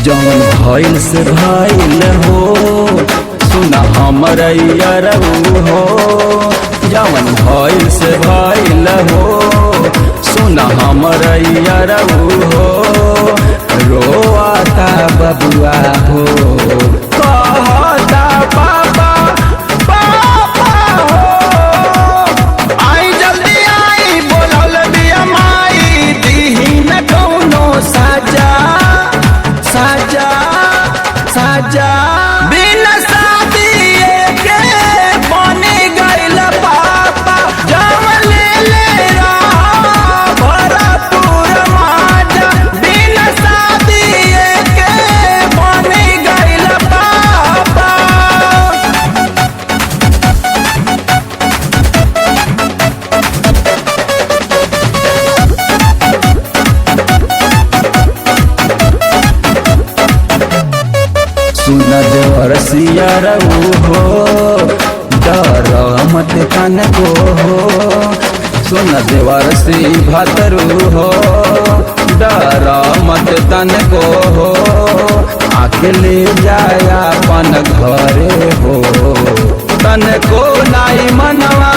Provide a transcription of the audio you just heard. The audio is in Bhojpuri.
जौन भइल से भइल हो सुना हमर यारऊ हो। जौन भइल से भइल हो सुना हमर यारऊ हो। रोआता बबुआ हो कहता पापा पापा हो। आई जल्दी आई बोलल बिया माई दीही न कौनो साजा साजा साजा। बिन शादी के बनी गइल पापा जम ले भरपूर माजा। बिन शादी के बनी गइल पापा। सुन देवरसिया रहू हो डर मत कान को हो। सुन देवरसी भतरू हो डर मत तन को हो। आके ले जाया अपन घरे हो तन को नाई मनवा